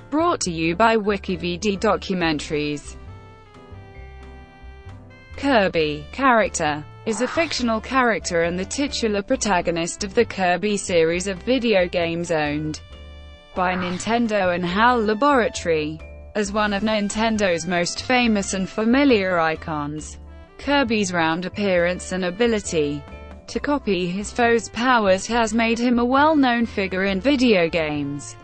Brought to you by WikiVidi Documentaries. Kirby, character, is a fictional character and the titular protagonist of the Kirby series of video games owned by Nintendo and HAL Laboratory. As one of Nintendo's most famous and familiar icons, Kirby's round appearance and ability to copy his foes' powers has made him a well-known figure in video games,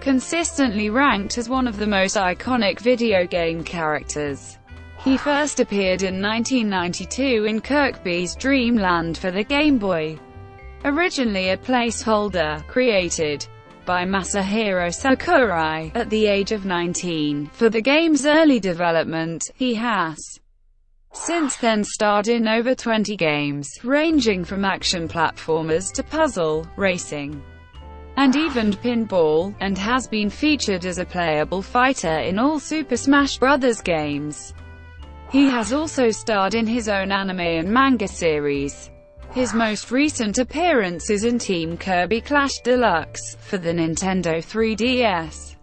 consistently ranked as one of the most iconic video game characters. He first appeared in 1992 in Kirby's Dream Land for the Game Boy, originally a placeholder created by Masahiro Sakurai at the age of 19. For the game's early development, he has since then starred in over 20 games, ranging from action platformers to puzzle, racing, and even pinball, and has been featured as a playable fighter in all Super Smash Bros. Games. He has also starred in his own anime and manga series. His most recent appearance is in Team Kirby Clash Deluxe, for the Nintendo 3DS.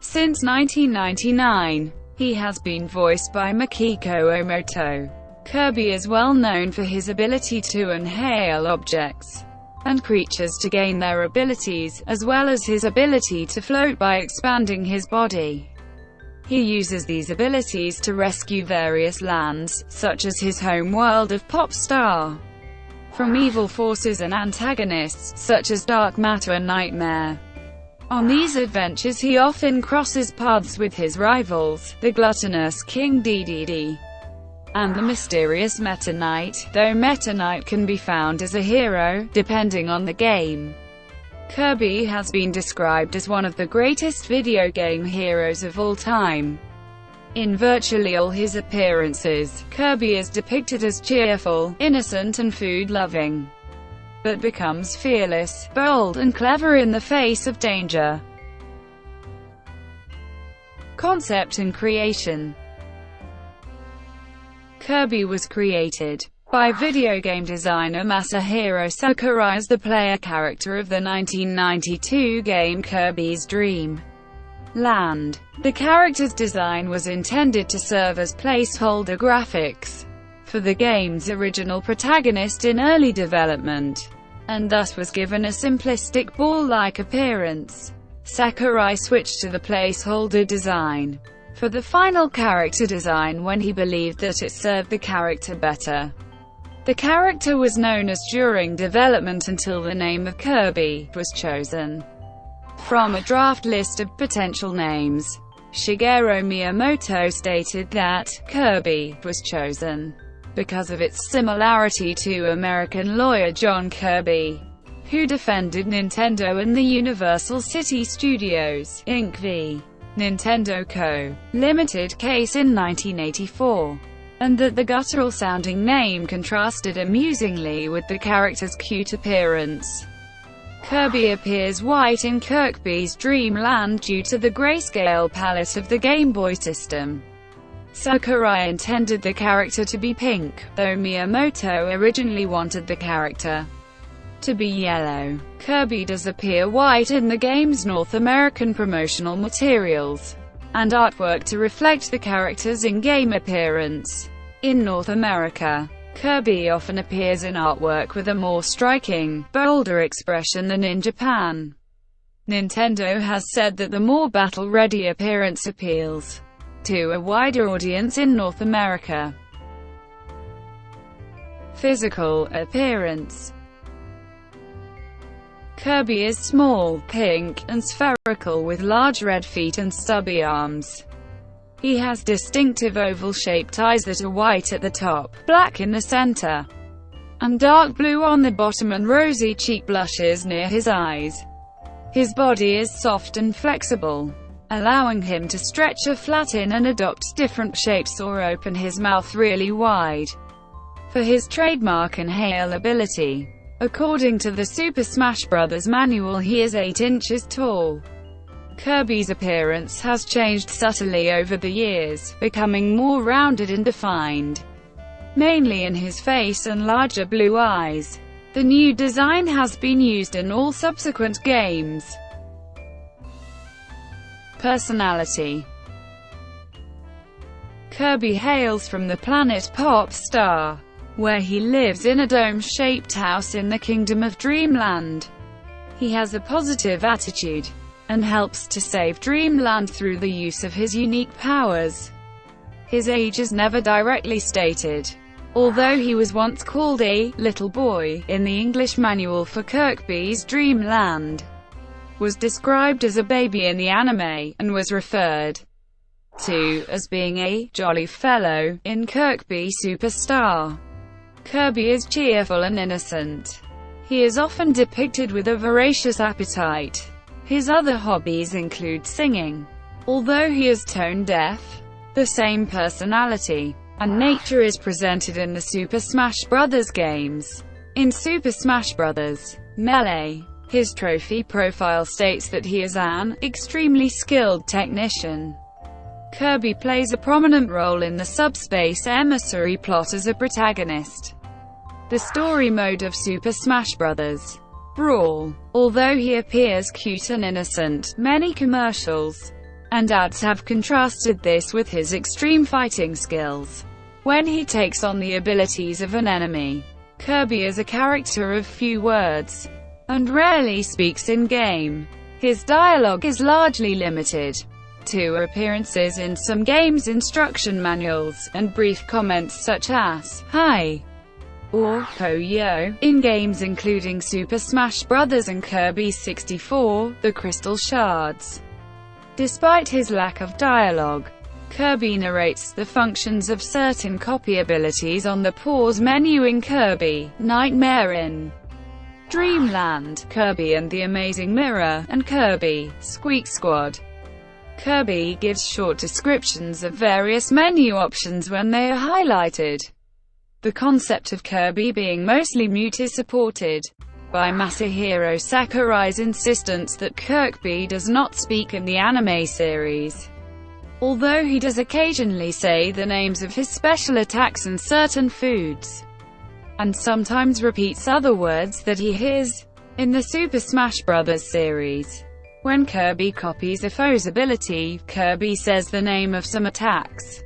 Since 1999, he has been voiced by Makiko Ohmoto. Kirby is well known for his ability to inhale objects and creatures to gain their abilities, as well as his ability to float by expanding his body. He uses these abilities to rescue various lands, such as his home world of Popstar, from evil forces and antagonists, such as Dark Matter and Nightmare. On these adventures he often crosses paths with his rivals, the gluttonous King Dedede and the mysterious Meta Knight, though Meta Knight can be found as a hero, depending on the game. Kirby has been described as one of the greatest video game heroes of all time. In virtually all his appearances, Kirby is depicted as cheerful, innocent and food-loving, but becomes fearless, bold and clever in the face of danger. Concept and creation. Kirby was created by video game designer Masahiro Sakurai as the player character of the 1992 game Kirby's Dream Land. The character's design was intended to serve as placeholder graphics for the game's original protagonist in early development, and thus was given a simplistic ball-like appearance. Sakurai switched to the placeholder design for the final character design when he believed that it served the character better. The character was known as during development until the name of Kirby was chosen from a draft list of potential names. Shigeru Miyamoto stated that Kirby was chosen because of its similarity to American lawyer John Kirby, who defended Nintendo and the Universal City Studios, Inc. v. Nintendo Co. Limited case in 1984, and that the guttural-sounding name contrasted amusingly with the character's cute appearance. Kirby appears white in Kirby's Dream Land due to the grayscale palette of the Game Boy system. Sakurai intended the character to be pink, though Miyamoto originally wanted the character to be yellow. Kirby does appear white in the game's North American promotional materials and artwork to reflect the character's in-game appearance. In North America, Kirby often appears in artwork with a more striking, bolder expression than in Japan. Nintendo has said that the more battle-ready appearance appeals to a wider audience in North America. Physical appearance. Kirby is small, pink, and spherical with large red feet and stubby arms. He has distinctive oval-shaped eyes that are white at the top, black in the center, and dark blue on the bottom and rosy cheek blushes near his eyes. His body is soft and flexible, allowing him to stretch or flatten and adopt different shapes or open his mouth really wide for his trademark inhale ability. According to the Super Smash Bros. Manual, he is 8 inches tall. Kirby's appearance has changed subtly over the years, becoming more rounded and defined, mainly in his face and larger blue eyes. The new design has been used in all subsequent games. personality. Kirby hails from the planet Pop Star, where he lives in a dome-shaped house in the Kingdom of Dreamland. He has a positive attitude, and helps to save Dreamland through the use of his unique powers. His age is never directly stated, although he was once called a little boy in the English manual for Kirby's Dream Land, was described as a baby in the anime, and was referred to as being a jolly fellow in Kirby Superstar. Kirby is cheerful and innocent. He is often depicted with a voracious appetite. His other hobbies include singing, although he is tone-deaf. The same personality and nature is presented in the Super Smash Bros. Games. In Super Smash Bros. Melee, his trophy profile states that he is an extremely skilled technician. Kirby plays a prominent role in the Subspace Emissary plot as a protagonist. The story mode of Super Smash Bros. Brawl. Although he appears cute and innocent, many commercials and ads have contrasted this with his extreme fighting skills. When he takes on the abilities of an enemy, Kirby is a character of few words, and rarely speaks in-game. His dialogue is largely limited to appearances in some games' instruction manuals, and brief comments such as, "Hi," or "Ho yo," in games including Super Smash Bros. And Kirby 64, The Crystal Shards. Despite his lack of dialogue, Kirby narrates the functions of certain copy abilities on the pause menu in Kirby Nightmare in Dreamland, Kirby and the Amazing Mirror, and Kirby Squeak Squad. Kirby gives short descriptions of various menu options when they are highlighted. The concept of Kirby being mostly mute is supported by Masahiro Sakurai's insistence that Kirby does not speak in the anime series, although he does occasionally say the names of his special attacks and certain foods, and sometimes repeats other words that he hears. In the Super Smash Bros. Series, when Kirby copies a foe's ability, Kirby says the name of some attacks,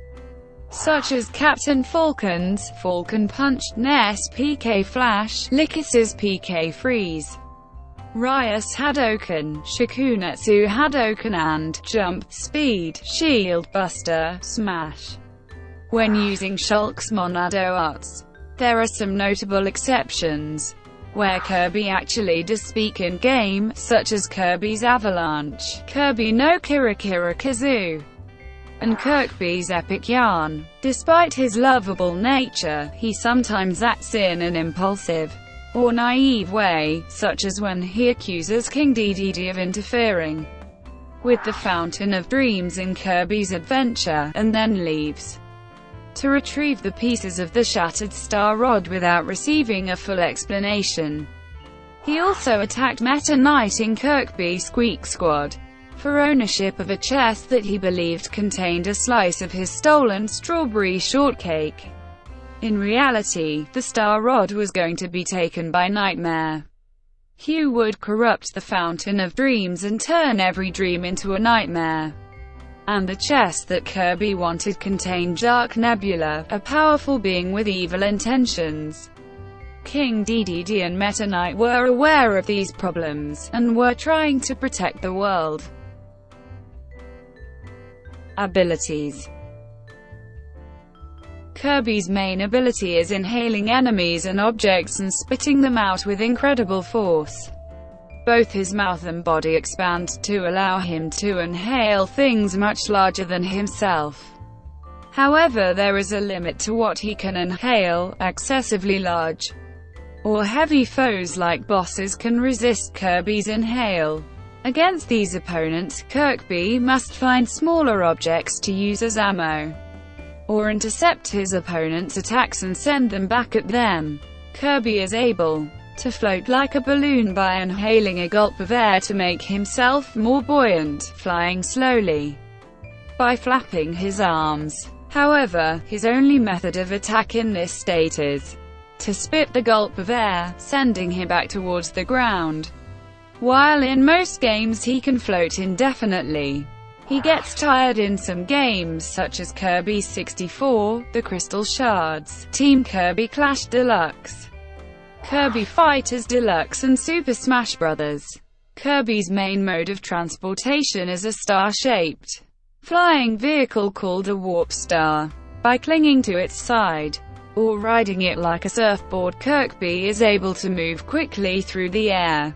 such as Captain Falcon's Falcon Punch, Ness PK Flash, Lickus's PK Freeze, Riot's Hadoken, Shakunetsu Hadoken and Jump Speed, Shield Buster, Smash. When using Shulk's Monado Arts, there are some notable exceptions, where Kirby actually does speak in-game, such as Kirby's Avalanche, Kirby no Kirakira Kazoo, and Kirby's Epic Yarn. Despite his lovable nature, he sometimes acts in an impulsive or naive way, such as when he accuses King Dedede of interfering with the Fountain of Dreams in Kirby's Adventure, and then leaves to retrieve the pieces of the shattered Star Rod without receiving a full explanation. He also attacked Meta Knight in Kirby Squeak Squad for ownership of a chest that he believed contained a slice of his stolen strawberry shortcake. In reality, the Star Rod was going to be taken by Nightmare, who would corrupt the Fountain of Dreams and turn every dream into a nightmare. And the chest that Kirby wanted contained Dark Nebula, a powerful being with evil intentions. King Dedede and Meta Knight were aware of these problems, and were trying to protect the world. Abilities. Kirby's main ability is inhaling enemies and objects and spitting them out with incredible force. Both his mouth and body expand to allow him to inhale things much larger than himself. However, there is a limit to what he can inhale. Excessively large or heavy foes like bosses can resist Kirby's inhale. Against these opponents, Kirby must find smaller objects to use as ammo, or intercept his opponent's attacks and send them back at them. Kirby is able to float like a balloon by inhaling a gulp of air to make himself more buoyant, flying slowly by flapping his arms. However, his only method of attack in this state is to spit the gulp of air, sending him back towards the ground. While in most games he can float indefinitely, He gets tired in some games such as Kirby 64, The Crystal Shards, Team Kirby Clash Deluxe, Kirby Fighters Deluxe and Super Smash Bros. Kirby's main mode of transportation is a star-shaped flying vehicle called a warp star. By clinging to its side, or riding it like a surfboard, Kirby is able to move quickly through the air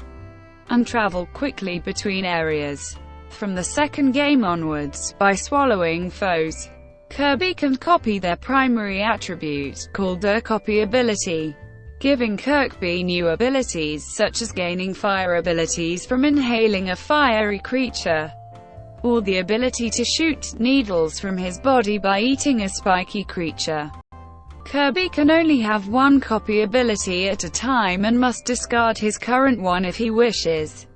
and travel quickly between areas. From the second game onwards, by swallowing foes, Kirby can copy their primary attribute, called the copy ability, giving Kirby new abilities such as gaining fire abilities from inhaling a fiery creature, or the ability to shoot needles from his body by eating a spiky creature. Kirby can only have one copy ability at a time and must discard his current one if he wishes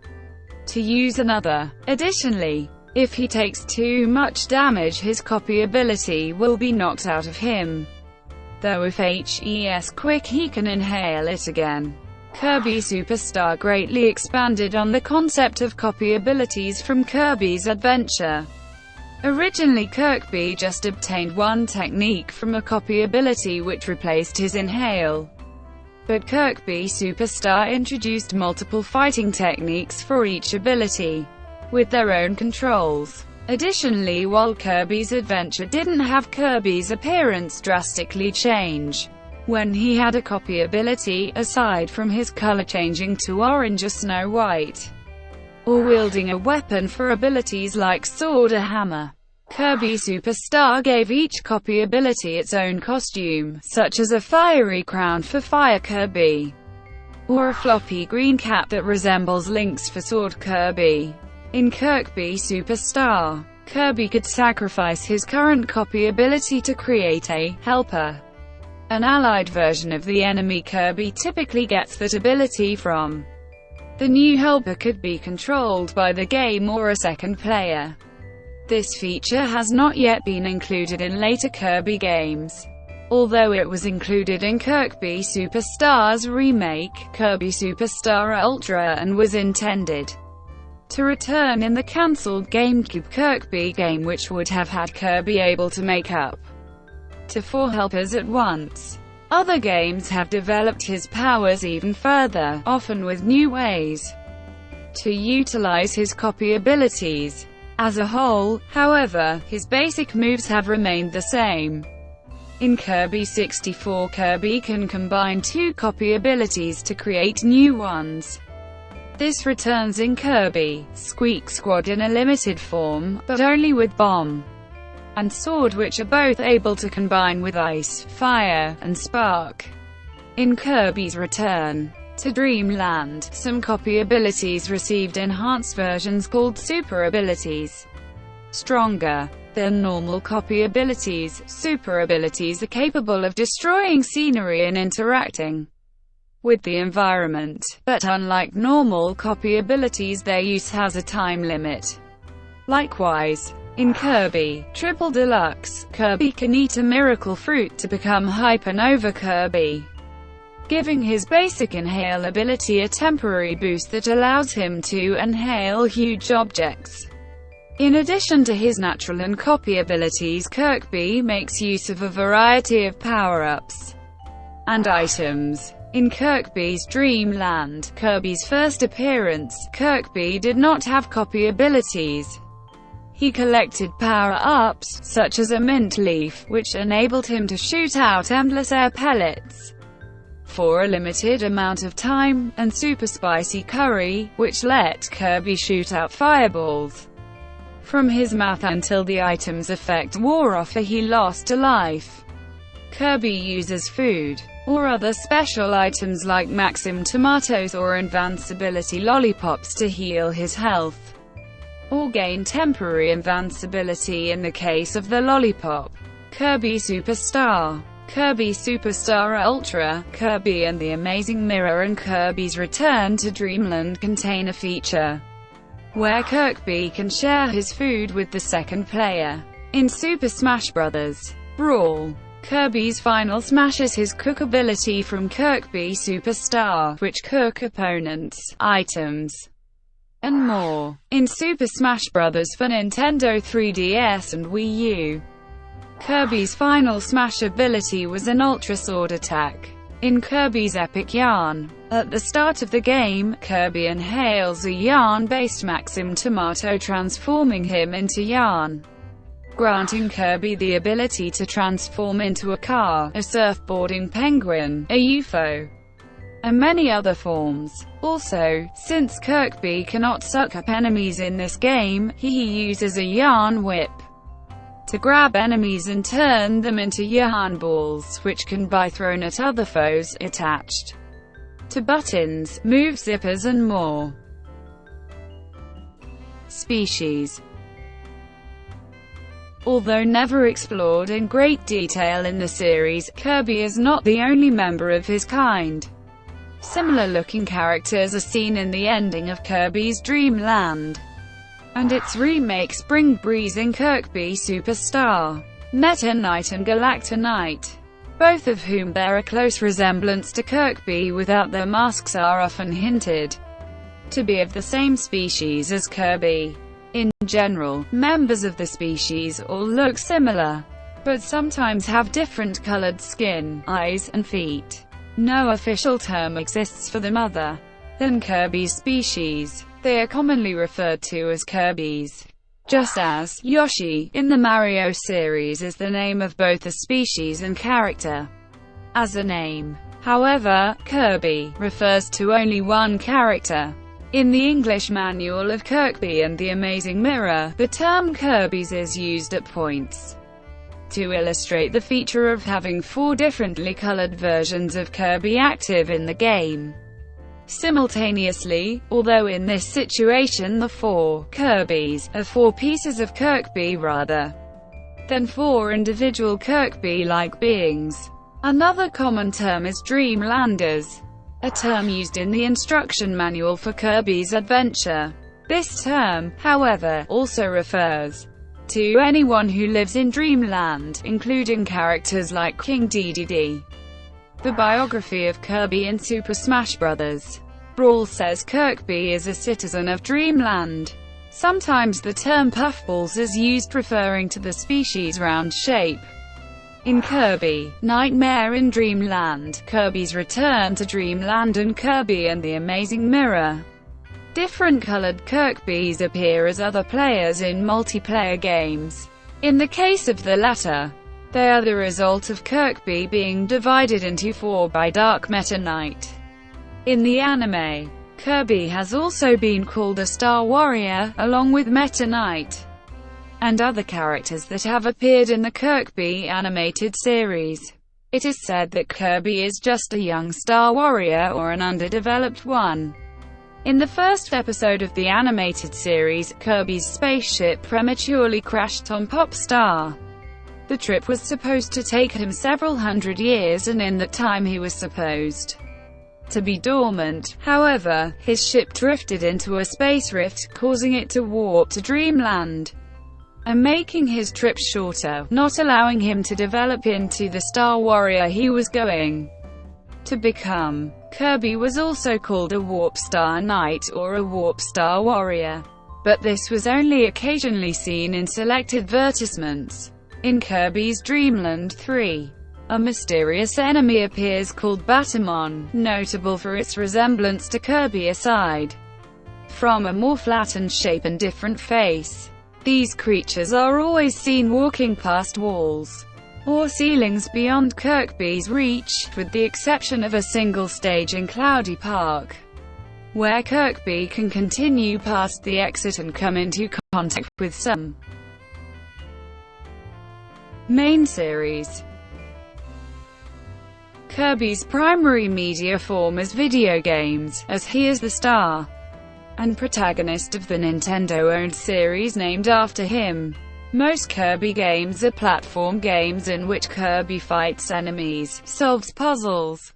to use another. Additionally, if he takes too much damage, his copy ability will be knocked out of him, though if HE's quick he can inhale it again. Kirby Superstar greatly expanded on the concept of copy abilities from Kirby's Adventure. Originally, Kirby just obtained one technique from a copy ability which replaced his inhale. But Kirby Superstar introduced multiple fighting techniques for each ability, with their own controls. Additionally, while Kirby's Adventure didn't have Kirby's appearance drastically change when he had a copy ability, aside from his color changing to orange or snow white, or wielding a weapon for abilities like sword or hammer. Kirby Superstar gave each copy ability its own costume, such as a fiery crown for Fire Kirby, or a floppy green cap that resembles Link's for Sword Kirby. In Kirby Superstar, Kirby could sacrifice his current copy ability to create a helper, an allied version of the enemy Kirby typically gets that ability from. The new helper could be controlled by the game or a second player. This feature has not yet been included in later Kirby games, although it was included in Kirby Superstar's remake, Kirby Superstar Ultra, and was intended to return in the cancelled GameCube Kirby game, which would have had Kirby able to make up to 4 helpers at once. Other games have developed his powers even further, often with new ways to utilize his copy abilities. As a whole, however, his basic moves have remained the same. In Kirby 64, Kirby can combine 2 copy abilities to create new ones. This returns in Kirby Squeak Squad in a limited form, but only with Bomb and Sword, which are both able to combine with Ice, Fire, and Spark. In Kirby's Return to Dreamland, some copy abilities received enhanced versions called super abilities. Stronger than normal copy abilities, super abilities are capable of destroying scenery and interacting with the environment, but unlike normal copy abilities, their use has a time limit. Likewise, in Kirby Triple Deluxe, Kirby can eat a miracle fruit to become Hypernova Kirby, giving his basic inhale ability a temporary boost that allows him to inhale huge objects. In addition to his natural and copy abilities, Kirby makes use of a variety of power-ups and items. In Kirby's Dream Land, Kirby's first appearance, Kirby did not have copy abilities. He collected power-ups, such as a mint leaf, which enabled him to shoot out endless air pellets for a limited amount of time, and super spicy curry, which let Kirby shoot out fireballs from his mouth until the item's effect wore off or he lost a life. Kirby uses food or other special items like Maxim tomatoes or invincibility lollipops to heal his health, or gain temporary invincibility in the case of the lollipop. Kirby Superstar, Kirby Superstar Ultra, Kirby and the Amazing Mirror and Kirby's Return to Dreamland contain a feature where Kirby can share his food with the second player. In Super Smash Bros. Brawl, Kirby's final smash is his cook ability from Kirby Superstar, which cook opponents' items. and more. In Super Smash Bros. For Nintendo 3DS and Wii U, Kirby's final Smash ability was an Ultra Sword attack. In Kirby's Epic Yarn, at the start of the game, Kirby inhales a yarn-based Maxim Tomato, transforming him into yarn, granting Kirby the ability to transform into a car, a surfboarding penguin, a UFO, and many other forms. Also, since Kirby cannot suck up enemies in this game, he uses a yarn whip to grab enemies and turn them into yarn balls, which can be thrown at other foes, attached to buttons, move zippers and more. Species. Although never explored in great detail in the series, Kirby is not the only member of his kind. Similar-looking characters are seen in the ending of Kirby's Dream Land and its remake Spring Breeze in Kirby Superstar, Meta Knight and Galacta Knight, both of whom bear a close resemblance to Kirby without their masks, are often hinted to be of the same species as Kirby. In general, members of the species all look similar, but sometimes have different colored skin, eyes, and feet. No official term exists for them other than Kirby's species. They are commonly referred to as Kirbys, just as Yoshi in the Mario series is the name of both a species and character as a name. However, Kirby refers to only one character. In the English Manual of Kirby and the Amazing Mirror, the term Kirbys is used at points to illustrate the feature of having 4 differently colored versions of Kirby active in the game simultaneously, although in this situation the 4 Kirbys are 4 pieces of Kirby rather than 4 individual Kirby-like beings. Another common term is Dreamlanders, a term used in the instruction manual for Kirby's Adventure. This term, however, also refers to anyone who lives in Dreamland, including characters like King Dedede. The biography of Kirby in Super Smash Bros. Brawl says Kirby is a citizen of Dreamland. Sometimes the term puffballs is used referring to the species' round shape. In Kirby, Nightmare in Dreamland, Kirby's Return to Dreamland and Kirby and the Amazing Mirror, different colored Kirbys appear as other players in multiplayer games. In the case of the latter, they are the result of Kirby being divided into 4 by Dark Meta Knight. In the anime, Kirby has also been called a Star Warrior, along with Meta Knight and other characters that have appeared in the Kirby animated series. It is said that Kirby is just a young Star Warrior or an underdeveloped one. In the first episode of the animated series, Kirby's spaceship prematurely crashed on Pop Star. The trip was supposed to take him several hundred years, and in that time he was supposed to be dormant. However, his ship drifted into a space rift, causing it to warp to Dreamland and making his trip shorter, not allowing him to develop into the Star Warrior he was going to become. Kirby was also called a Warp Star Knight or a Warp Star Warrior, but this was only occasionally seen in select advertisements. In Kirby's Dream Land 3, a mysterious enemy appears called Batamon, notable for its resemblance to Kirby aside from a more flattened shape and different face. These creatures are always seen walking past walls or ceilings beyond Kirby's reach, with the exception of a single stage in Cloudy Park, where Kirby can continue past the exit and come into contact with some main series. Kirby's primary media form is video games, as he is the star and protagonist of the Nintendo-owned series named after him. Most Kirby games are platform games in which Kirby fights enemies, solves puzzles,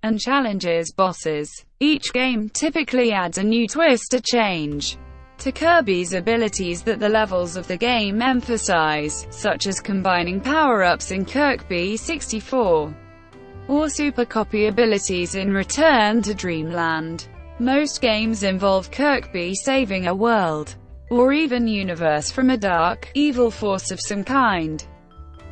and challenges bosses. Each game typically adds a new twist or change to Kirby's abilities that the levels of the game emphasize, such as combining power-ups in Kirby 64 or super copy abilities in Return to Dreamland. Most games involve Kirby saving a world, or even universe from a dark, evil force of some kind.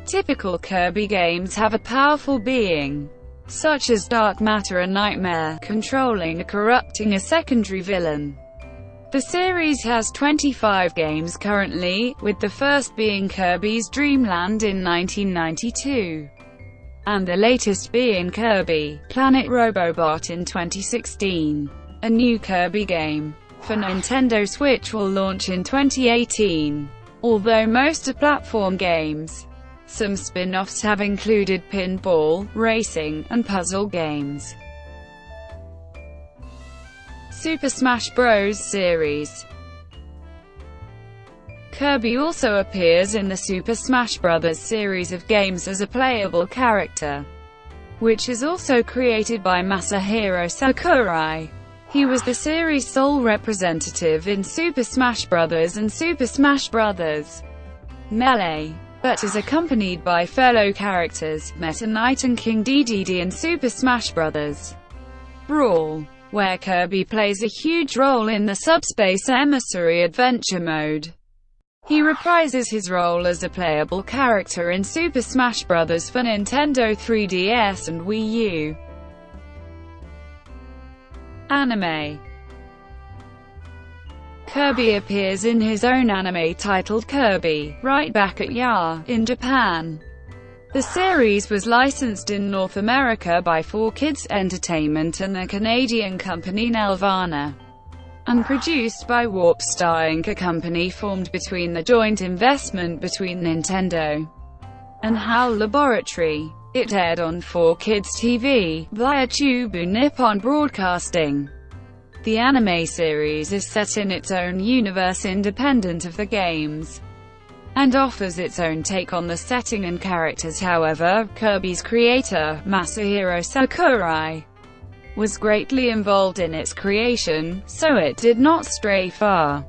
Typical Kirby games have a powerful being, such as dark matter and nightmare, controlling or corrupting a secondary villain. The series has 25 games currently, with the first being Kirby's Dream Land in 1992. And the latest being Kirby Planet Robobot in 2016. A new Kirby game for Nintendo Switch will launch in 2018. Although most are platform games, some spin-offs have included pinball, racing, and puzzle games. Super Smash Bros. Series. Kirby also appears in the Super Smash Bros. Series of games as a playable character, which is also created by Masahiro Sakurai. He was the series' sole representative in Super Smash Bros. And Super Smash Bros. Melee, but is accompanied by fellow characters, Meta Knight and King Dedede in Super Smash Bros. Brawl, where Kirby plays a huge role in the Subspace Emissary Adventure mode. He reprises his role as a playable character in Super Smash Bros. For Nintendo 3DS and Wii U. Anime. Kirby appears in his own anime titled Kirby, Right Back at Ya, in Japan. The series was licensed in North America by 4Kids Entertainment and the Canadian company Nelvana, and produced by Warp Star Inc., a company formed between the joint investment between Nintendo and HAL Laboratory. It aired on 4Kids TV, via Chubu Nippon Broadcasting. The anime series is set in its own universe independent of the games, and offers its own take on the setting and characters. However, Kirby's creator, Masahiro Sakurai, was greatly involved in its creation, so it did not stray far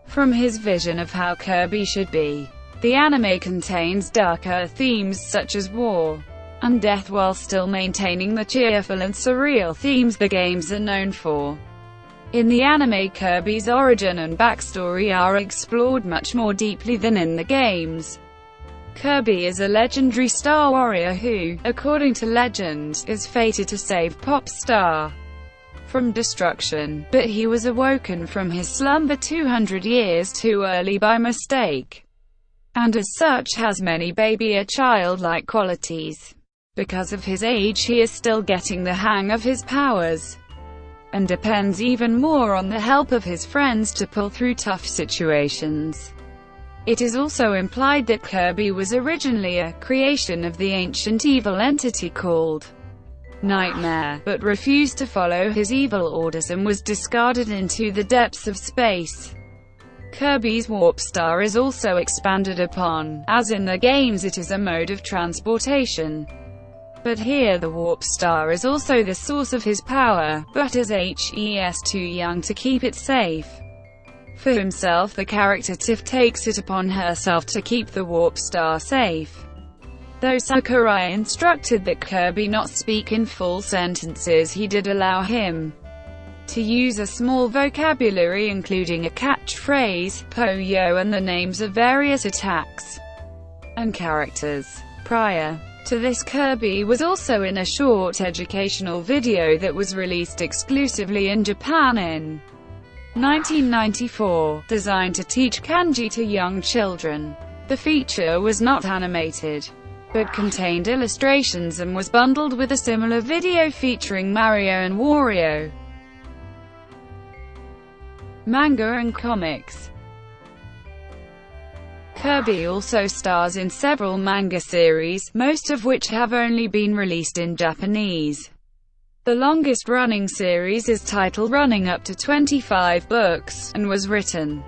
from his vision of how Kirby should be. The anime contains darker themes such as war and death while still maintaining the cheerful and surreal themes the games are known for. In the anime, Kirby's origin and backstory are explored much more deeply than in the games. Kirby is a legendary star warrior who, according to legend, is fated to save Pop Star from destruction, but he was awoken from his slumber 200 years too early by mistake, and as such has many baby or childlike qualities. Because of his age, he is still getting the hang of his powers, and depends even more on the help of his friends to pull through tough situations. It is also implied that Kirby was originally a creation of the ancient evil entity called Nightmare, but refused to follow his evil orders and was discarded into the depths of space. Kirby's Warp Star is also expanded upon, as in the games it is a mode of transportation. But here the Warp Star is also the source of his power, but as HES too young to keep it safe for himself, the character Tiff takes it upon herself to keep the Warp Star safe. Though Sakurai instructed that Kirby not speak in full sentences, he did allow him to use a small vocabulary including a catchphrase, po-yo, and the names of various attacks and characters. Prior to this, Kirby was also in a short educational video that was released exclusively in Japan in 1994, designed to teach kanji to young children. The feature was not animated, but contained illustrations and was bundled with a similar video featuring Mario and Wario. Manga and comics. Kirby also stars in several manga series, most of which have only been released in Japanese. The longest-running series is titled running up to 25 books, and was written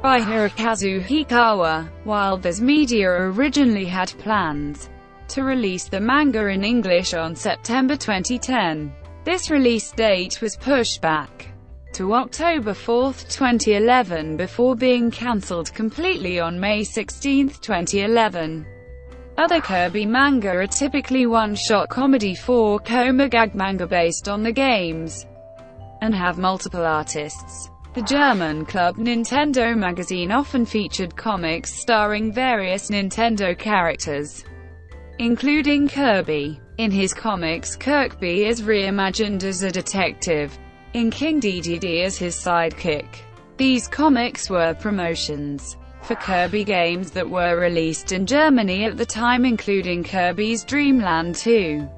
by Hirokazu Hikawa, while Viz Media originally had plans to release the manga in English on September 2010. This release date was pushed back to October 4, 2011 before being cancelled completely on May 16, 2011. Other Kirby manga are typically one-shot comedy 4-koma gag manga based on the games. and have multiple artists. The German club Nintendo magazine often featured comics starring various Nintendo characters, including Kirby. In his comics, Kirby is reimagined as a detective, in King Dedede as his sidekick. These comics were promotions for Kirby games that were released in Germany at the time, including Kirby's Dream Land 2,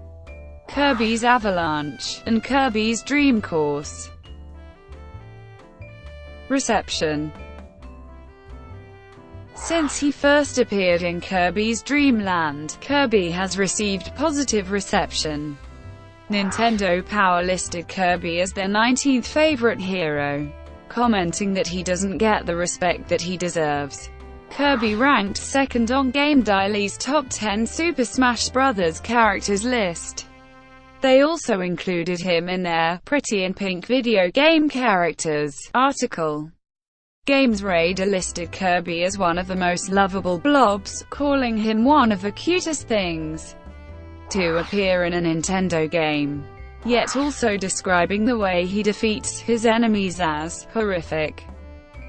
Kirby's Avalanche, and Kirby's Dream Course. Reception. Since he first appeared in Kirby's Dream Land, Kirby has received positive reception. Nintendo Power listed Kirby as their 19th favorite hero, commenting that he doesn't get the respect that he deserves. Kirby ranked second on Game Daily's Top 10 Super Smash Bros. Characters list. They also included him in their Pretty in Pink Video Game Characters article. Games Radar listed Kirby as one of the most lovable blobs, calling him one of the cutest things to appear in a Nintendo game, yet also describing the way he defeats his enemies as horrific.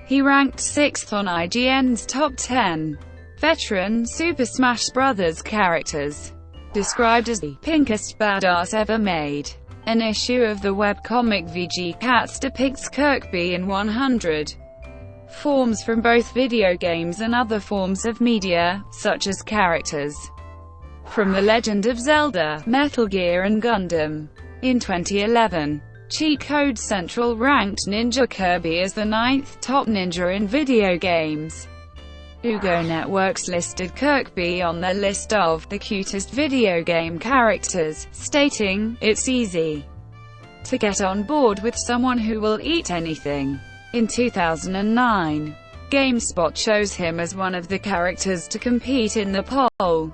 He ranked 6th on IGN's Top 10 Veteran Super Smash Bros. Characters, described as the pinkest badass ever made. An issue of the webcomic VG Cats depicts Kirby in 100 forms from both video games and other forms of media, such as characters from The Legend of Zelda, Metal Gear and Gundam. In 2011, Cheat Code Central ranked Ninja Kirby as the 9th top ninja in video games. Ugo Networks listed Kirby on their list of the cutest video game characters, stating, "It's easy to get on board with someone who will eat anything." In 2009, GameSpot chose him as one of the characters to compete in the poll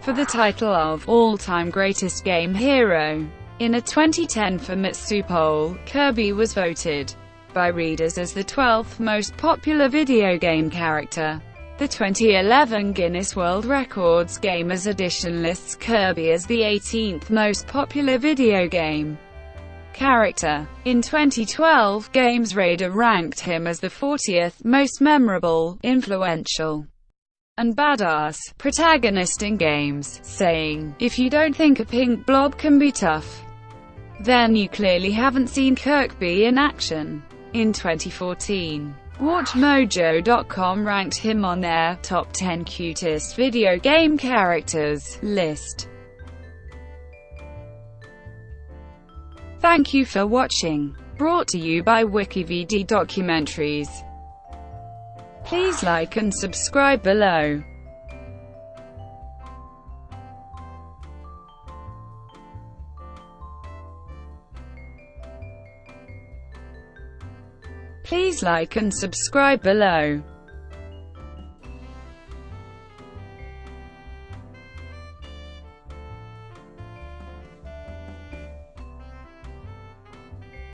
for the title of All-Time Greatest Game Hero. In a 2010 Famitsu poll, Kirby was voted by readers as the 12th most popular video game character. The 2011 Guinness World Records Gamers Edition lists Kirby as the 18th most popular video game character. In 2012, Games Radar ranked him as the 40th most memorable, influential, and badass protagonist in games, saying, "If you don't think a pink blob can be tough, then you clearly haven't seen Kirby in action." In 2014, WatchMojo.com ranked him on their Top 10 Cutest Video Game Characters list. Thank you for watching. Brought to you by WikiVidi Documentaries. Please like and subscribe below. Please like and subscribe below.